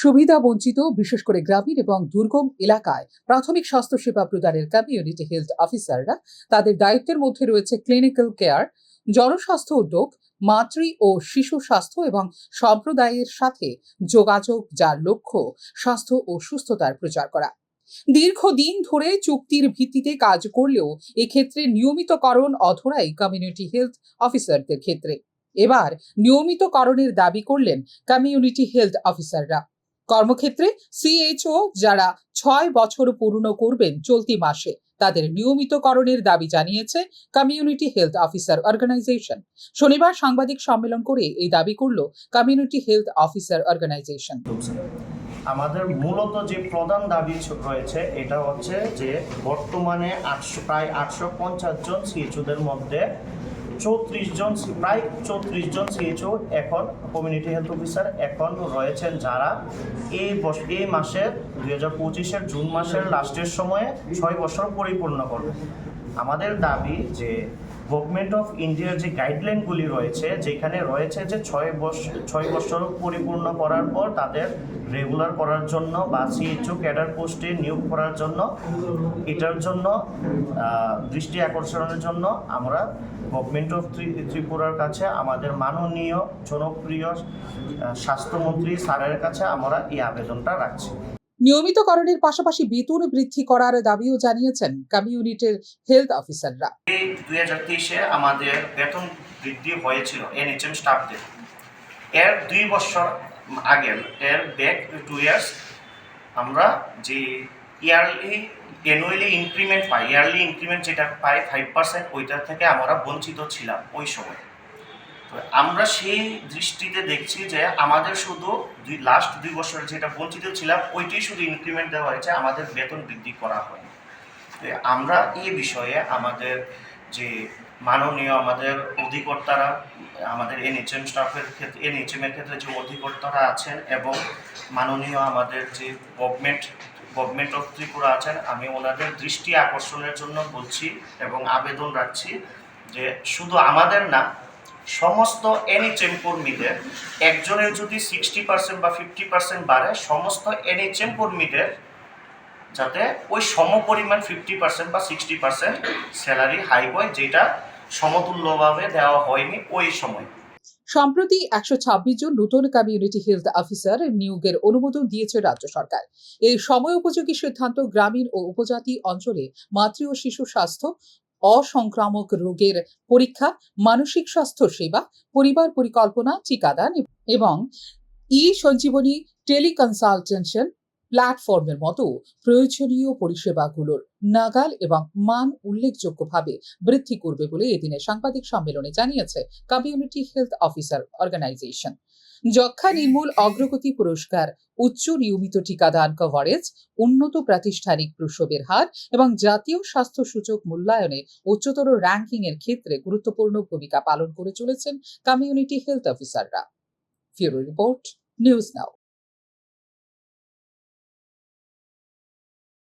সুবিধা বঞ্চিত বিশেষ করে গ্রামীণ এবং দুর্গম এলাকায় প্রাথমিক স্বাস্থ্যসেবা প্রদানের কমিউনিটি হেলথ অফিসাররা তাদের দায়িত্বের মধ্যে রয়েছে ক্লিনিক্যাল কেয়ার, জনস্বাস্থ্য উদ্যোগ, মাতৃ ও শিশু স্বাস্থ্য এবং সম্প্রদায়ের সাথে যোগাযোগ, যার লক্ষ্য স্বাস্থ্য ও সুস্থতার প্রচার করা। দীর্ঘদিন ধরে চুক্তির ভিত্তিতে কাজ করলেও এক্ষেত্রে নিয়মিতকরণ অধরাই কমিউনিটি হেলথ অফিসারদের ক্ষেত্রে। এবার নিয়মিতকরণের দাবি করলেন কমিউনিটি হেলথ অফিসাররা। কর্মক্ষেত্রে সিএইচও যারা ৬ বছর পূর্ণ করবেন চলতি মাসে, তাদের নিয়মিতকরণের দাবি জানিয়েছে কমিউনিটি হেলথ অফিসার অর্গানাইজেশন। শনিবার সাংবাদিক সম্মেলন করে এই দাবি করল কমিউনিটি হেলথ অফিসার অর্গানাইজেশন। আমাদের মূলত যে প্রধান দাবি রয়েছে এটা হচ্ছে যে বর্তমানে প্রায় 850 জন সিএইচওদের মধ্যে প্রায় 34 জন সিএইচও এখন কমিউনিটি হেলথ অফিসার এখন রয়েছেন, যারা এই মাসের 2025-এর জুন মাসের লাস্টের সময়ে 6 বছর পরিপূর্ণ করবে। আমাদের দাবি যে গভর্নমেন্ট অফ ইন্ডিয়ার যে গাইডলাইনগুলি রয়েছে, যেখানে রয়েছে যে 6 বছর পরিপূর্ণ করার পর তাদের রেগুলার করার জন্য বা সিএইচও ক্যাডার পোস্টে নিয়োগ করার জন্য, এটার জন্য দৃষ্টি আকর্ষণের জন্য আমরা গভর্নমেন্ট অফ ত্রিপুরার কাছে, আমাদের মাননীয় জনপ্রিয় স্বাস্থ্যমন্ত্রী স্যারের কাছে আমরা এই আবেদনটা রাখছি। নিয়মিতকরণের পাশাপাশি বেতন বৃদ্ধি করার দাবিও জানিয়েছেন কমিউনিটির হেলথ অফিসাররা। এই 2023-এ আমাদের বেতন বৃদ্ধি হয়েছিল এনএইচএম স্টাফদের। এর 2 বছর আগে, এর ব্যাক 2 ইয়ার্স, আমরা যে অ্যানুয়ালি ইনক্রিমেন্ট পাই, ইয়ারলি ইনক্রিমেন্ট যেটা পাই 5%, ওইটার থেকে আমরা বঞ্চিত ছিলাম ওই সময়। তো আমরা সেই দৃষ্টিতে দেখছি যে আমাদের শুধু লাস্ট 2 বছর যেটা বঞ্চিত ছিলাম ওইটাই শুধু ইনক্রিমেন্ট দেওয়া হয়েছে, আমাদের বেতন বৃদ্ধি করা হয়নি। তো আমরা এই বিষয়ে আমাদের যে মাননীয় আমাদের অধিকর্তারা, আমাদের এনএইচএম স্টাফের ক্ষেত্রে, এনএইচএম এর ক্ষেত্রে যে অধিকর্তারা আছেন এবং মাননীয় আমাদের যে গভর্নমেন্ট অফ ত্রিপুরা আছেন, আমি ওনাদের দৃষ্টি আকর্ষণের জন্য বলছি এবং আবেদন রাখছি যে শুধু আমাদের না, সমস্ত এনএইচএম কর্মীদের একজনের যদি 60% বা 50% বাড়ে, সমস্ত এনএইচএম কর্মীদের যাতে ওই সমপরিমাণ 50% বা 60% স্যালারি হাইক হয়, যেটা সমতুল্যভাবে দেওয়া হয়নি ওই সময়। সম্প্রতি 126 জন নতুন কমিউনিটি হেলথ অফিসার নিয়োগের অনুমোদন দিয়েছে রাজ্য সরকার। এই সময় উপযোগী সিদ্ধান্ত গ্রামীণ ও উপজাতি অঞ্চলে মাতৃ ও শিশু স্বাস্থ্য, অসংক্রামক রোগের পরীক্ষা, মানসিক স্বাস্থ্য সেবা, পরিবার পরিকল্পনা, টিকাদান এবং সঞ্জীবনী টেলিকনসালটেশন প্ল্যাটফর্মের মতো প্রয়োজনীয় পরিষেবাগুলোর নাগাল এবং মান উল্লেখযোগ্যভাবে বৃদ্ধি করবে বলে এদিনে সাংবাদিক সম্মেলনে জানিয়েছে কমিউনিটি হেলথ অফিসার অর্গানাইজেশন। যক্ষ্মা নির্মূল অগ্রগতি পুরস্কার, উচ্চ নিয়মিত টিকাদান কভারেজ, উন্নত প্রাতিষ্ঠানিক প্রসবের হার এবং জাতীয় স্বাস্থ্য সূচক মূল্যায়নে উচ্চতর র্যাঙ্কিং এর ক্ষেত্রে গুরুত্বপূর্ণ ভূমিকা পালন করে চলেছেন কমিউনিটি হেলথ অফিসাররা। Bureau report, news now.